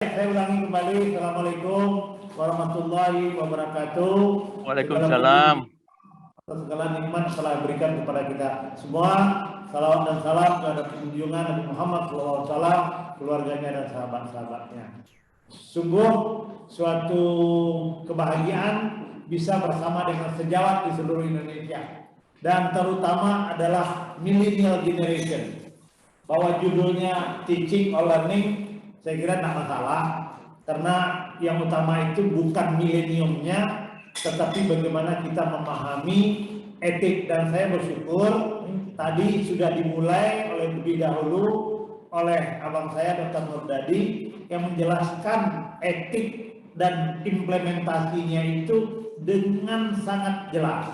Saya ulangi kembali, Assalamualaikum warahmatullahi wabarakatuh. Waalaikumsalam. Segala nikmat telah berikan kepada kita semua. Salawat dan salam kepada junjungan Nabi Muhammad SAW, keluarganya dan sahabat-sahabatnya. Sungguh suatu kebahagiaan bisa bersama dengan sejawat di seluruh Indonesia, dan terutama adalah millennial generation. Bahwa judulnya teaching or learning, saya kira tidak masalah, karena yang utama itu bukan mileniumnya, tetapi bagaimana kita memahami etik. Dan saya bersyukur tadi sudah dimulai lebih dahulu oleh abang saya Dr. Nurdadi yang menjelaskan etik dan implementasinya itu dengan sangat jelas.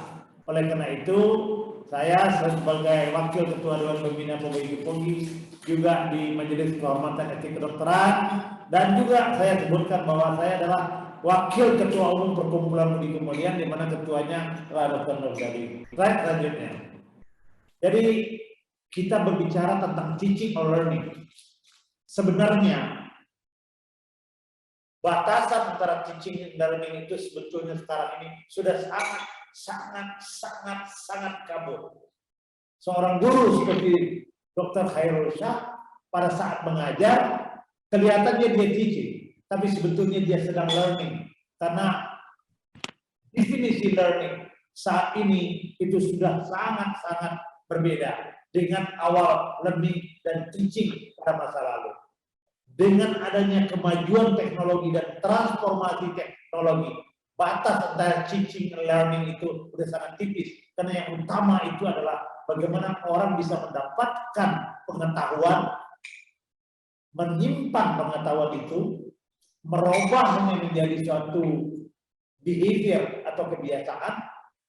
Oleh karena itu, saya sebagai Wakil Ketua Dewan Pembina PBGI juga di Majelis Kehormatan Etik Kedokteran, dan juga saya sebutkan bahwa saya adalah Wakil Ketua Umum Perkumpulan Budi Kemuliaan, di mana ketuanya adalah Dr. Nurdadi. Slide selanjutnya. Jadi kita berbicara tentang teaching or learning. Sebenarnya batasan antara teaching dan learning itu sebetulnya sekarang ini sudah sangat kabur. Seorang guru seperti Dr. Khairul Syah pada saat mengajar kelihatannya dia teaching, tapi sebetulnya dia sedang learning, karena definisi learning saat ini itu sudah sangat berbeda dengan awal learning dan teaching pada masa lalu. Dengan adanya kemajuan teknologi dan transformasi teknologi, batas antara teaching and learning itu sudah sangat tipis, karena yang utama itu adalah bagaimana orang bisa mendapatkan pengetahuan, menyimpan pengetahuan itu, merubahnya menjadi suatu behavior atau kebiasaan,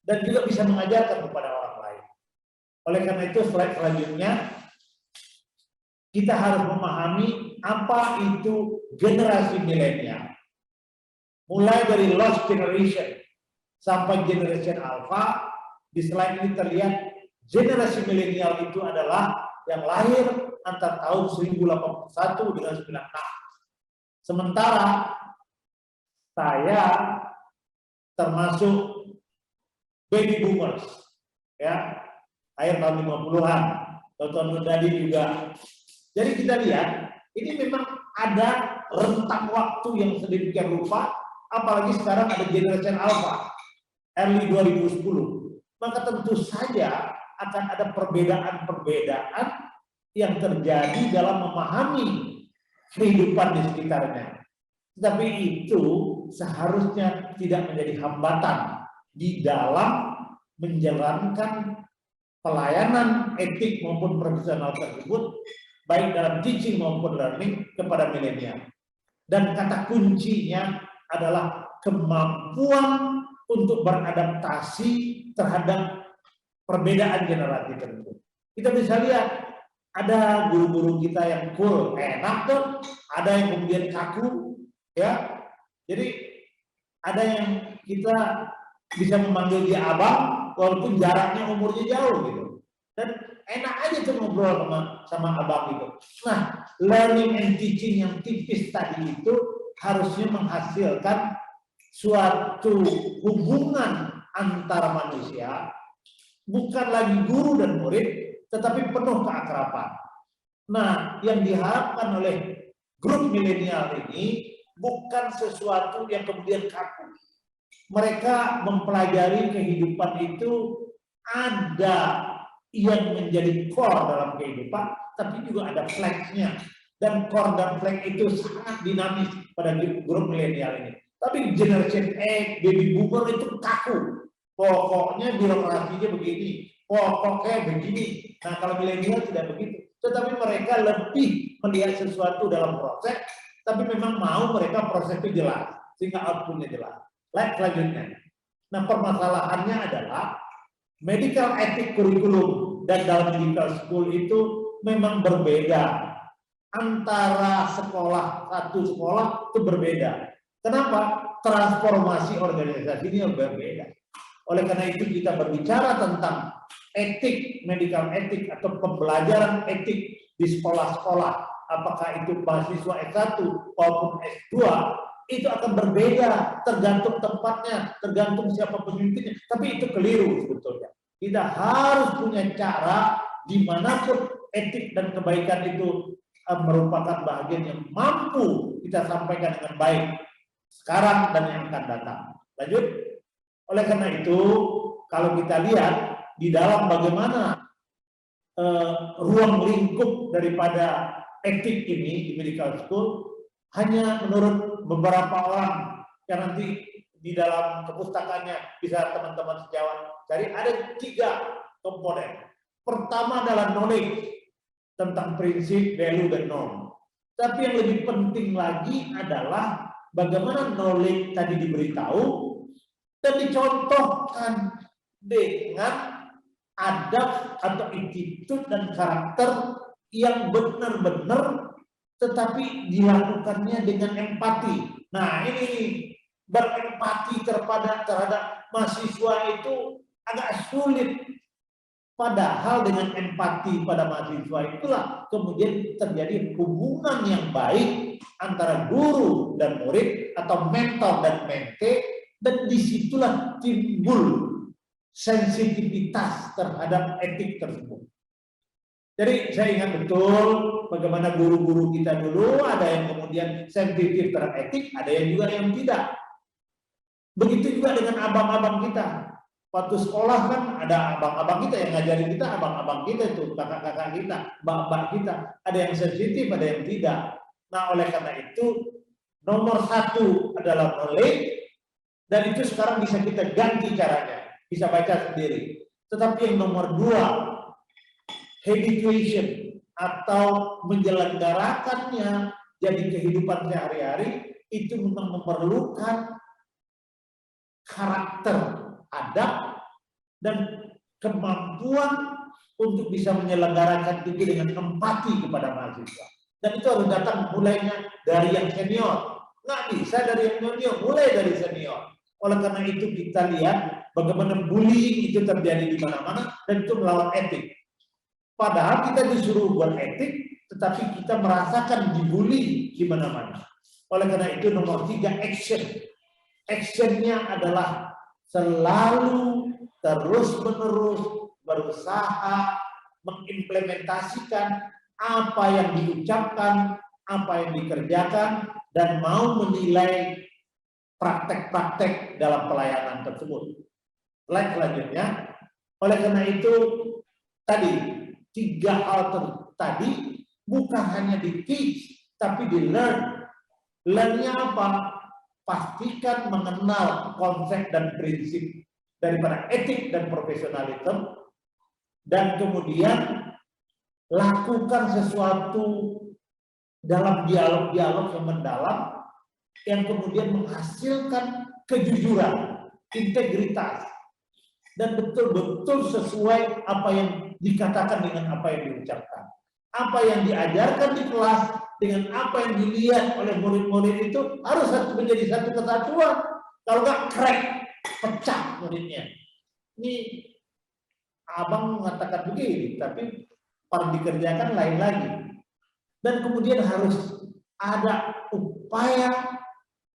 dan juga bisa mengajarkan kepada orang lain. Oleh karena itu, slide selanjutnya, kita harus memahami apa itu generasi milenial. Mulai dari lost generation sampai generation alpha. Di slide ini terlihat generasi milenial itu adalah yang lahir antara tahun 1081 dengan 96. Sementara saya termasuk baby boomers, ya, akhir tahun 50-an. Dr. Nurdadi juga. Jadi kita lihat ini memang ada rentang waktu yang sedemikian rupa. Apalagi sekarang ada generation alpha, early 2010. Maka tentu saja akan ada perbedaan-perbedaan yang terjadi dalam memahami kehidupan di sekitarnya. Tetapi itu seharusnya tidak menjadi hambatan di dalam menjalankan pelayanan etik maupun profesional tersebut, baik dalam teaching maupun learning kepada milenial. Dan kata kuncinya adalah kemampuan untuk beradaptasi terhadap perbedaan generasi tersebut. Kita bisa lihat ada guru-guru kita yang cool, enak tuh, ada yang kemudian kaku, ya. Jadi ada yang kita bisa memanggil dia abang, walaupun jaraknya umurnya jauh gitu. Dan enak aja tuh ngobrol sama abang gitu. Nah, learning and teaching yang tipis tadi itu harusnya menghasilkan suatu hubungan antara manusia, bukan lagi guru dan murid, tetapi penuh keakraban. Nah, yang diharapkan oleh grup milenial ini bukan sesuatu yang kemudian kaku. Mereka mempelajari kehidupan itu ada yang menjadi core dalam kehidupan, tapi juga ada flex-nya. Dan core dan flex itu sangat dinamis pada grup milenial ini. Tapi generation X, baby boomer itu kaku. Pokoknya birokrasinya begini, pokoknya begini. Nah, kalau milenial tidak begitu. Tetapi mereka lebih melihat sesuatu dalam proses, tapi memang mau mereka proses itu jelas, sehingga outputnya jelas. Selanjutnya. Nah, permasalahannya adalah medical ethic kurikulum dan dalam medical school itu memang berbeda. Antara satu sekolah itu berbeda. Kenapa? Transformasi organisasi ini berbeda. Oleh karena itu kita berbicara tentang etik, medical etik atau pembelajaran etik di sekolah-sekolah. apakah itu mahasiswa S1 maupun S2, itu akan berbeda tergantung tempatnya, tergantung siapa pemimpinnya. Tapi itu keliru sebetulnya. Kita harus punya cara dimanapun etik dan kebaikan itu merupakan bagian yang mampu kita sampaikan dengan baik sekarang dan yang akan datang. Lanjut. Oleh karena itu, kalau kita lihat di dalam bagaimana ruang lingkup daripada etik ini di medical school, hanya menurut beberapa orang yang nanti di dalam kepustakannya bisa teman-teman sejawat cari, ada 3 komponen. Pertama adalah knowledge tentang prinsip, value, dan norm. Tapi yang lebih penting lagi adalah bagaimana knowledge tadi diberitahu dan dicontohkan dengan adab atau attitude dan karakter yang benar-benar tetapi dilakukannya dengan empati. Nah, ini berempati terhadap mahasiswa itu agak sulit. Padahal dengan empati pada mahasiswa itulah kemudian terjadi hubungan yang baik antara guru dan murid atau mentor dan mente, dan disitulah timbul sensitivitas terhadap etik tersebut. Jadi saya ingat betul bagaimana guru-guru kita dulu, ada yang kemudian sensitif terhadap etik, ada yang juga yang tidak. Begitu juga dengan abang-abang kita. Waktu sekolah kan ada abang-abang kita yang ngajarin kita, abang-abang kita itu, kakak-kakak kita, mbak-mbak kita. Ada yang sensitif, ada yang tidak. Nah, oleh karena itu, nomor 1 adalah knowledge, dan itu sekarang bisa kita ganti caranya, bisa baca sendiri. Tetapi yang nomor 2, habituation atau menyelenggarakannya jadi kehidupan sehari-hari, itu memang memerlukan karakter, adab, dan kemampuan untuk bisa menyelenggarakan itu dengan empati kepada mahasiswa. Dan itu harus datang mulainya dari yang senior. Nggak bisa dari yang junior, mulai dari senior. Oleh karena itu kita lihat bagaimana bullying itu terjadi di mana-mana, dan itu melawan etik. Padahal kita disuruh buat etik, tetapi kita merasakan dibully di mana-mana. Oleh karena itu nomor 3, action. Actionnya adalah selalu terus-menerus berusaha mengimplementasikan apa yang diucapkan, apa yang dikerjakan, dan mau menilai praktek-praktek dalam pelayanan tersebut. Slide selanjutnya. Oleh karena itu tadi 3 hal tadi bukan hanya di teach, tapi di learn. Learn-nya apa? Pastikan mengenal konsep dan prinsip daripada etik dan profesionalisme, dan kemudian lakukan sesuatu dalam dialog-dialog yang mendalam yang kemudian menghasilkan kejujuran, integritas, dan betul-betul sesuai apa yang dikatakan dengan apa yang diucapkan. Apa yang diajarkan di kelas dengan apa yang dilihat oleh murid-murid itu harus menjadi satu kesatuan. Kalau nggak crack, pecah muridnya. Ini abang mengatakan begini, tapi pada dikerjakan lain lagi. Dan kemudian harus ada upaya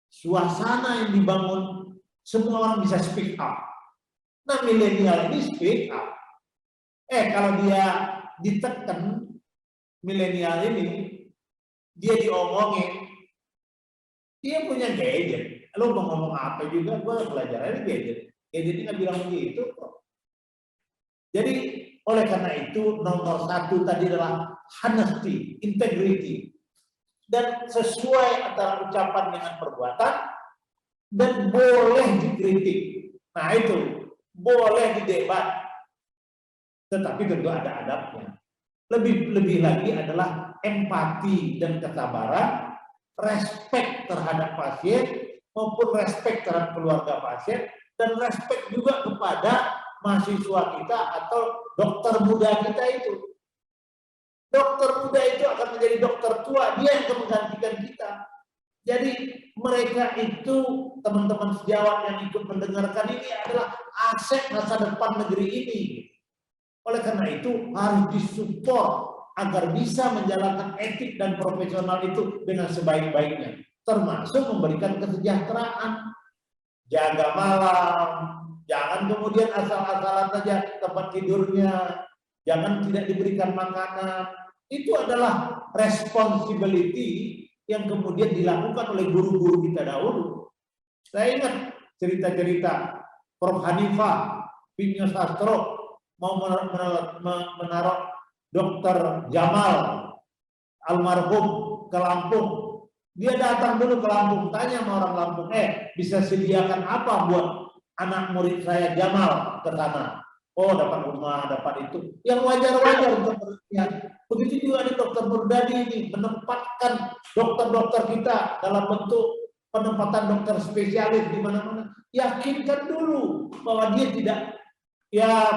suasana yang dibangun, semua orang bisa speak up. Nah, milenial ini speak up. Kalau dia ditekan, milenial ini, dia diomongin, dia punya gadget. Lo mau ngomong apa juga, gue pelajarannya gadget. Gadget ini nggak bilang begitu kok. Jadi, oleh karena itu, nomor 1 tadi adalah honesty, integrity. Dan sesuai antara ucapan dengan perbuatan, dan boleh dikritik. Nah itu, boleh didebat. Tetapi tentu ada adabnya. Lebih lagi adalah empati dan kesabaran, respect terhadap pasien maupun respect terhadap keluarga pasien, dan respect juga kepada mahasiswa kita atau dokter muda kita itu. Dokter muda itu akan menjadi dokter tua, dia yang akan menggantikan kita. Jadi mereka itu, teman-teman sejawat yang ikut mendengarkan ini adalah aset masa depan negeri ini. Oleh karena itu harus disupport agar bisa menjalankan etik dan profesional itu dengan sebaik-baiknya, termasuk memberikan kesejahteraan, jaga malam, jangan kemudian asal-asalan saja tempat tidurnya, jangan tidak diberikan makanan. Itu adalah responsibility yang kemudian dilakukan oleh guru-guru kita dahulu. Saya ingat cerita-cerita Prof. Hanifah Pinyo Sastro mau menaruh Dokter Jamal almarhum ke Lampung. Dia datang dulu ke Lampung, tanya sama orang Lampung, bisa sediakan apa buat anak murid saya Jamal ke sana? Oh, dapat rumah, dapat itu. Yang wajar-wajar untuk berlihat. Begitu juga ada Dokter Murdadi ini menempatkan dokter-dokter kita dalam bentuk penempatan dokter spesialis di mana-mana. Yakinkan dulu bahwa dia tidak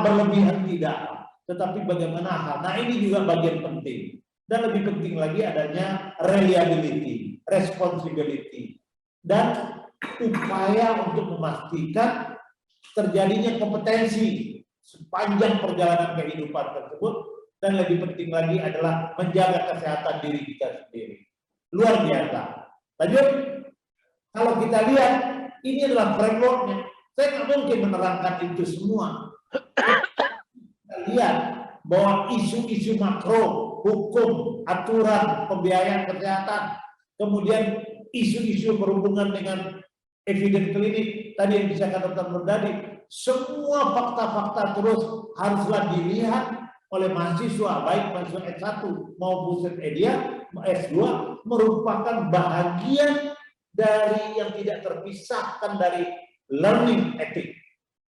berlebihan tidak, tetapi bagaimana hal. Nah, ini juga bagian penting. Dan lebih penting lagi adanya reliability, responsibility, dan upaya untuk memastikan terjadinya kompetensi sepanjang perjalanan kehidupan tersebut. Dan lebih penting lagi adalah menjaga kesehatan diri kita sendiri. Luar biasa. Lanjut, kalau kita lihat, ini adalah frameworknya. Saya nggak mungkin menerangkan itu semua. Kita lihat bahwa isu-isu makro, hukum, aturan, pembiayaan kesehatan, kemudian isu-isu berhubungan dengan evidence klinik, tadi yang disampaikan Dr. Murdadi, semua fakta-fakta terus haruslah dilihat oleh mahasiswa, baik mahasiswa S1 maupun S2, merupakan bahagian dari yang tidak terpisahkan dari learning ethic.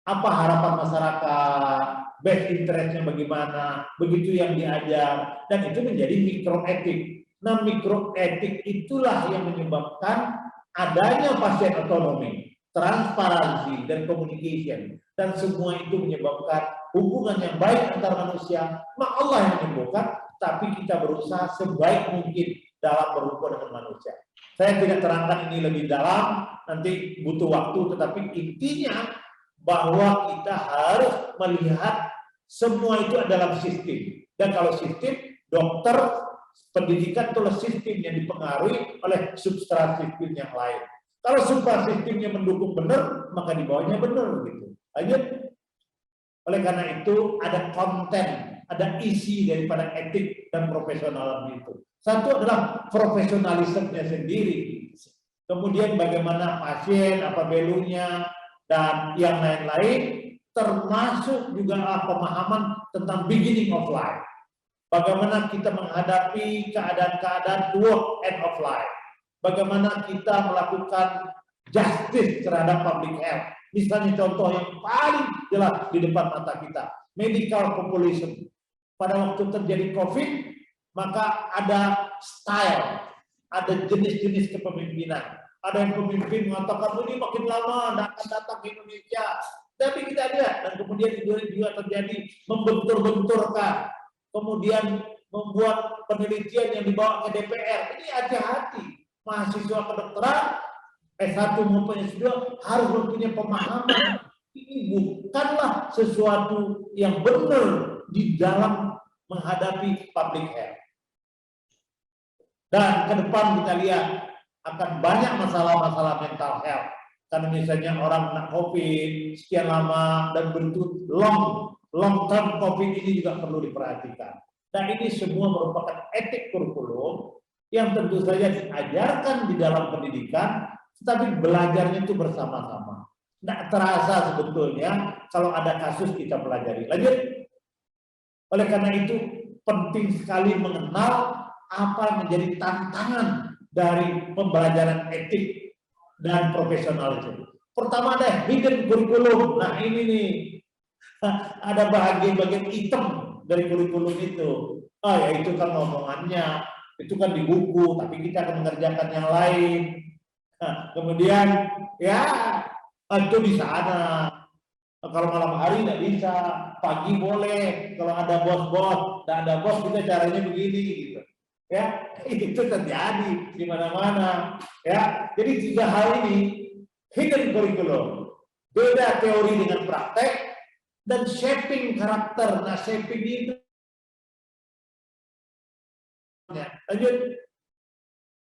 Apa harapan masyarakat, best interest-nya bagaimana, begitu yang diajar, dan itu menjadi mikroetik. Nah, mikroetik itulah yang menyebabkan adanya pasien otonomi, transparansi, dan communication, dan semua itu menyebabkan hubungan yang baik antar manusia. Nah, Allah yang menyembuhkan, tapi kita berusaha sebaik mungkin dalam berhubungan dengan manusia. Saya tidak terangkan ini lebih dalam, nanti butuh waktu, tetapi intinya bahwa kita harus melihat semua itu adalah sistem. Dan kalau sistem, dokter, pendidikan itu adalah sistem yang dipengaruhi oleh substrat sistem yang lain. Kalau substrat sistemnya mendukung benar, maka di bawahnya benar gitu. Lanjut. Oleh karena itu ada konten, ada isi daripada etik dan profesional itu. Satu adalah profesionalismenya sendiri. Kemudian bagaimana pasien, apa value-nya, dan yang lain-lain, termasuk juga pemahaman tentang beginning of life. Bagaimana kita menghadapi keadaan-keadaan toward end of life. Bagaimana kita melakukan justice terhadap public health. Misalnya contoh yang paling jelas di depan mata kita, medical population. Pada waktu terjadi COVID, maka ada style, ada jenis-jenis kepemimpinan. Ada yang pemimpin mengatakan ini makin lama tidak akan datang ke Indonesia. Tapi kita lihat, dan kemudian itu juga terjadi membentur-benturkan, kemudian membuat penelitian yang dibawa ke DPR. Ini hati-hati, mahasiswa kedokteran S1 maupun S2 harus mempunyai pemahaman. Ini bukanlah sesuatu yang benar di dalam menghadapi public health. Dan ke depan kita lihat akan banyak masalah-masalah mental health. Karena misalnya orang kena COVID sekian lama dan bentuk long term COVID ini juga perlu diperhatikan. Dan ini semua merupakan etik kurikulum yang tentu saja diajarkan di dalam pendidikan, tetapi belajarnya itu bersama-sama. Tidak terasa sebetulnya kalau ada kasus kita pelajari. Lanjut. Oleh karena itu penting sekali mengenal apa yang menjadi tantangan dari pembelajaran etik dan profesional itu. Pertama ada hidden kurikulum. Nah ini nih, ada bagian-bagian hitam dari kurikulum itu. Ya itu kan omongannya, itu kan di buku, tapi kita akan mengerjakan yang lain. Nah, kemudian ya itu di sana. Kalau malam hari tidak bisa, pagi boleh. Kalau ada bos-bos, tidak ada bos kita caranya begini gitu. Ya, itu terjadi di mana-mana. Ya, jadi tiga hal ini hidden curriculum, beda teori dengan praktek, dan shaping karakter. Nah, shaping itu Lanjut.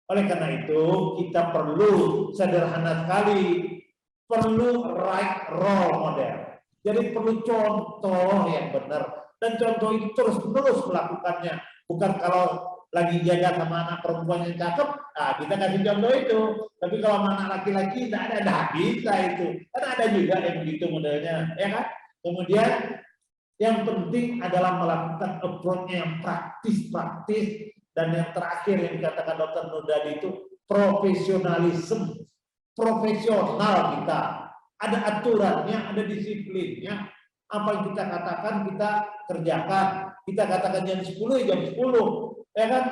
Oleh karena itu, kita perlu sederhana sekali, perlu right role model. Jadi perlu contoh yang benar. Dan contoh itu terus-menerus melakukannya. Bukan kalau lagi jaga sama anak perempuan yang cakep, nah kita kasih contoh itu. Tapi kalau sama anak laki-laki, tidak ada, nah bisa itu. Karena ada juga yang begitu modelnya, ya kan? Kemudian, yang penting adalah melakukan approach yang praktis-praktis. Dan yang terakhir yang dikatakan Dr. Nurdadi itu profesionalisme, profesional kita. Ada aturannya, ada disiplinnya. Apa yang kita katakan, kita kerjakan. Kita katakan jam 10, jam 10. Ya kan?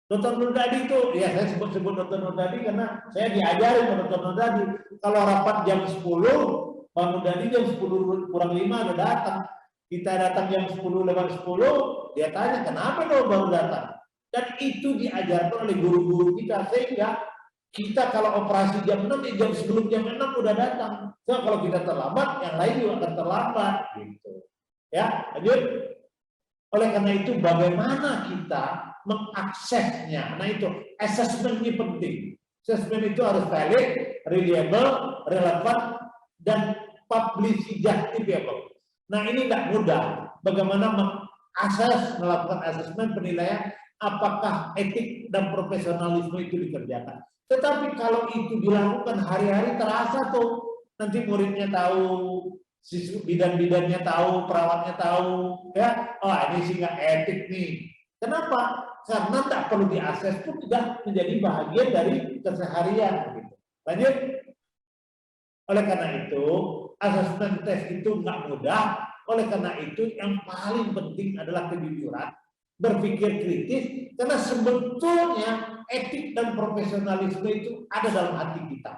Dr. Nurdadi itu, ya saya sebut-sebut Dr. Nurdadi karena saya diajarin sama Dr. Nurdadi. Kalau rapat jam 10, Pak Nurdadi jam 10 kurang 5 udah datang. Kita datang jam 10 lewat 10, dia tanya, kenapa lo baru datang? Dan itu diajarkan oleh guru-guru kita, sehingga kita kalau operasi jam 6, jam sebelum jam 6 udah datang. So, kalau kita terlambat, yang lain juga akan terlambat. Gitu. Ya, lanjut. Oleh karena itu, bagaimana kita mengaksesnya? Nah itu, assessment ini penting. Assessment itu harus valid, reliable, relevan, dan publicable. Nah ini tidak mudah. Bagaimana melakukan assessment, penilaian, apakah etik dan profesionalisme itu dikerjakan. Tetapi kalau itu dilakukan hari-hari terasa tuh, nanti muridnya tahu, siswa bidan-bidannya tahu, perawatnya tahu, ya, oh ini sih nggak etik nih. Kenapa? Karena tak perlu diakses pun sudah menjadi bagian dari keseharian. Gitu. Lanjut. Oleh karena itu, asesmen tes itu nggak mudah. Oleh karena itu, yang paling penting adalah kejujuran, berpikir kritis, karena sebetulnya etik dan profesionalisme itu ada dalam hati kita.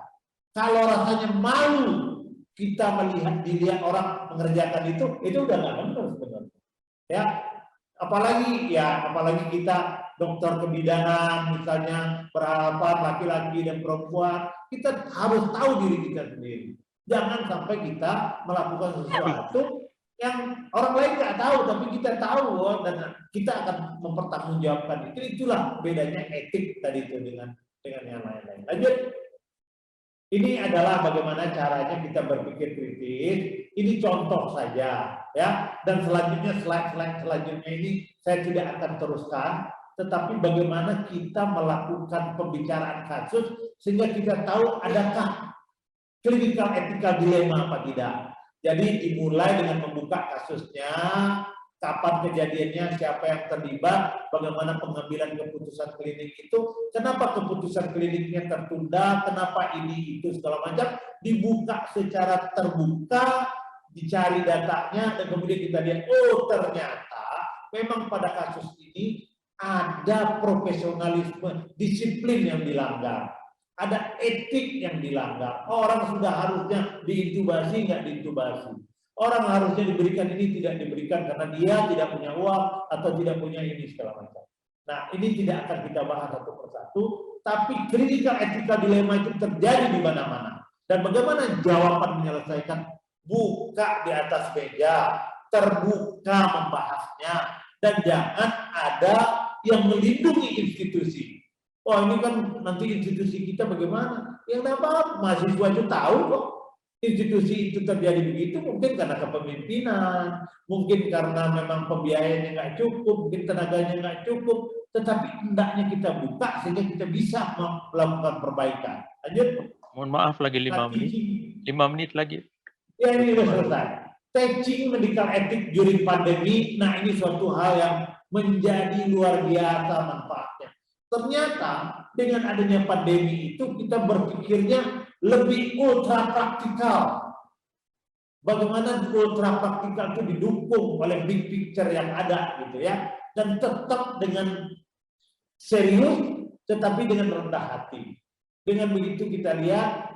Kalau rasanya malu kita dilihat orang mengerjakan itu udah nggak benar sebenarnya. Ya, apalagi kita dokter kebidanan misalnya, berhadapan laki-laki dan perempuan, kita harus tahu diri kita sendiri. Jangan sampai kita melakukan sesuatu yang orang lain nggak tahu, tapi kita tahu, dan kita akan mempertanggungjawabkan itu. Itulah bedanya etik tadi itu dengan yang lain-lain. Lanjut. Ini adalah bagaimana caranya kita berpikir kritis. Ini contoh saja, ya. Dan selanjutnya slide selanjutnya ini saya tidak akan teruskan, tetapi bagaimana kita melakukan pembicaraan kasus sehingga kita tahu adakah clinical ethical dilemma apa tidak. Jadi dimulai dengan membuka kasusnya, kapan kejadiannya, siapa yang terlibat, bagaimana pengambilan keputusan klinik itu, kenapa keputusan kliniknya tertunda, kenapa ini itu segala macam, dibuka secara terbuka, dicari datanya, dan kemudian kita lihat, oh ternyata memang pada kasus ini ada profesionalisme, disiplin yang dilanggar. Ada etik yang dilanggar. Orang sudah harusnya diintubasi, nggak diintubasi. Orang harusnya diberikan ini, tidak diberikan karena dia tidak punya uang atau tidak punya ini segala macam. Nah, ini tidak akan kita bahas satu persatu, tapi critical ethical dilemma itu terjadi di mana-mana. Dan bagaimana jawaban menyelesaikan? Buka di atas meja, terbuka membahasnya, dan jangan ada yang melindungi institusi. Oh ini kan nanti institusi kita bagaimana? Yang apa? Mahasiswa itu tahu kok institusi itu terjadi begitu, mungkin karena kepemimpinan, mungkin karena memang pembiayaannya nggak cukup, mungkin tenaganya nggak cukup, tetapi hendaknya kita buka sehingga kita bisa melakukan perbaikan. Lanjut. Mohon maaf lagi 5 menit. 5 menit lagi. Ya ini sudah selesai. Teaching medical ethics during pandemi, nah ini suatu hal yang menjadi luar biasa manfaatnya. Ternyata dengan adanya pandemi itu kita berpikirnya lebih ultra praktikal. Bagaimana ultra praktikal itu didukung oleh big picture yang ada gitu ya, dan tetap dengan serius tetapi dengan rendah hati. Dengan begitu kita lihat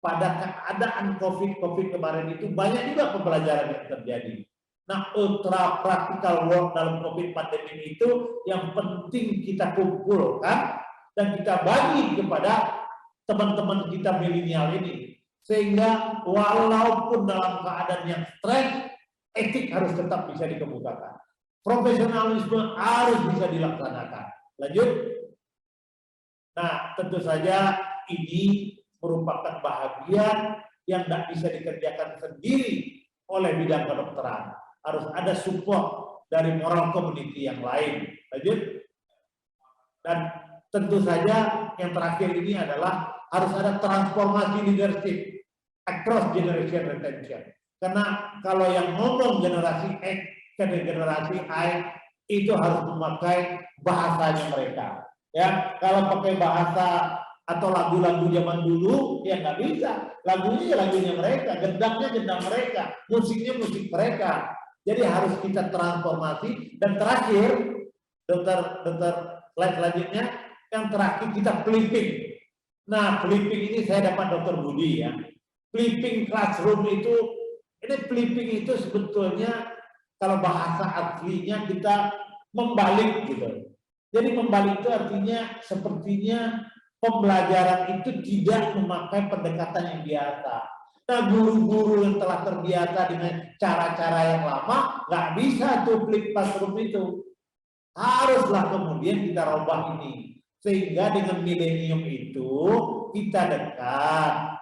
pada keadaan COVID kemarin itu banyak juga pembelajaran yang terjadi. Nah, ultra practical work dalam COVID pandemi itu yang penting kita kumpulkan dan kita bagi kepada teman-teman kita milenial ini. Sehingga walaupun dalam keadaan yang stres, etik harus tetap bisa dikemukakan. Profesionalisme harus bisa dilaksanakan. Lanjut. Nah, tentu saja ini merupakan bahagian yang tidak bisa dikerjakan sendiri oleh bidang kedokteran. Harus ada support dari moral community yang lain. Lanjut. Dan tentu saja yang terakhir ini adalah harus ada transformasi leadership across generation retention. Karena kalau yang ngomong generasi X ke generasi Y itu harus memakai bahasanya mereka. Ya, kalau pakai bahasa atau lagu-lagu zaman dulu ya nggak bisa. Lagunya ya lagunya mereka, gendangnya gendang mereka, musiknya musik mereka. Jadi harus kita transformasi. Dan terakhir, dokter slide selanjutnya, yang terakhir kita flipping. Nah, flipping ini saya dapat Dokter Budi ya. Flipping classroom itu, ini flipping itu sebetulnya kalau bahasa aslinya kita membalik gitu. Jadi membalik itu artinya sepertinya pembelajaran itu tidak memakai pendekatan yang biasa. Nah, guru-guru yang telah terbiasa dengan cara-cara yang lama nggak bisa tuh flip classroom itu. Haruslah kemudian kita rubah ini. Sehingga dengan milenium itu kita dekat.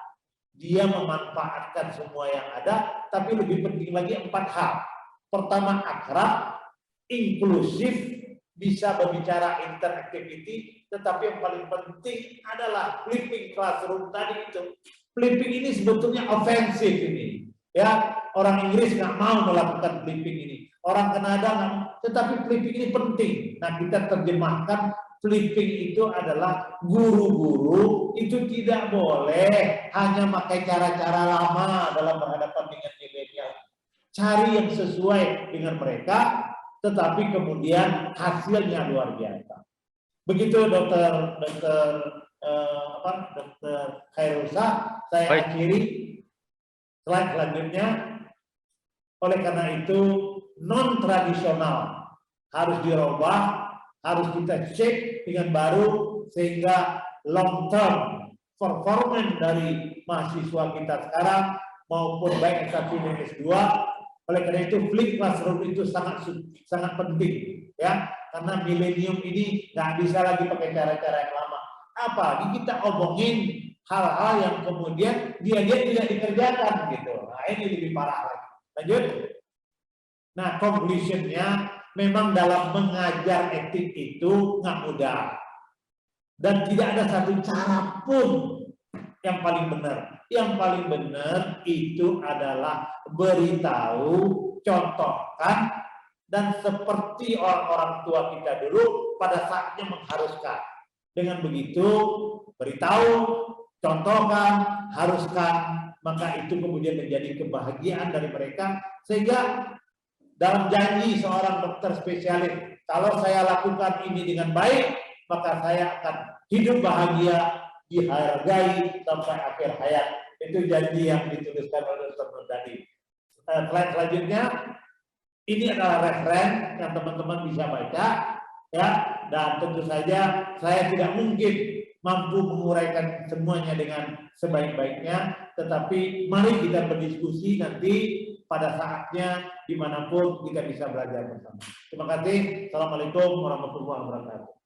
Dia memanfaatkan semua yang ada, tapi lebih penting lagi 4 hal. Pertama, akrab, inklusif, bisa berbicara interactivity, tetapi yang paling penting adalah flipping classroom tadi itu. Flipping ini sebetulnya ofensif ini. Ya, orang Inggris nggak mau melakukan flipping ini. Orang Kanada nggak, tetapi flipping ini penting. Nah, kita terjemahkan flipping itu adalah guru-guru itu tidak boleh hanya pakai cara-cara lama dalam berhadapan dengan milenial. Cari yang sesuai dengan mereka, tetapi kemudian hasilnya luar biasa. Begitu Dokter Khairusa, saya akhiri slide selanjutnya. Oleh karena itu non tradisional harus dirubah, harus kita cek dengan baru sehingga long term performance dari mahasiswa kita sekarang maupun baik S1 dan S2. Oleh karena itu flip classroom itu sangat penting ya, karena milenium ini nggak bisa lagi pakai cara-cara yang lama. Apalagi kita omongin hal-hal yang kemudian dia tidak dikerjakan gitu. Nah, ini lebih parah lagi. Lanjut. Nah, conclusionnya memang dalam mengajar etik itu nggak mudah dan tidak ada satu cara pun yang paling benar. Yang paling benar itu adalah beritahu, contohkan, dan seperti orang-orang tua kita dulu pada saatnya mengharuskan. Dengan begitu, beritahu, contohkan, haruskan, maka itu kemudian menjadi kebahagiaan dari mereka, sehingga dalam janji seorang dokter spesialis, kalau saya lakukan ini dengan baik, maka saya akan hidup bahagia, dihargai sampai akhir hayat. Itu janji yang dituliskan oleh Dr. tadi. Slide selanjutnya, ini adalah referen yang teman-teman bisa baca, ya. Dan tentu saja saya tidak mungkin mampu menguraikan semuanya dengan sebaik-baiknya, tetapi mari kita berdiskusi nanti pada saatnya dimanapun kita bisa belajar bersama. Terima kasih. Assalamualaikum warahmatullahi wabarakatuh.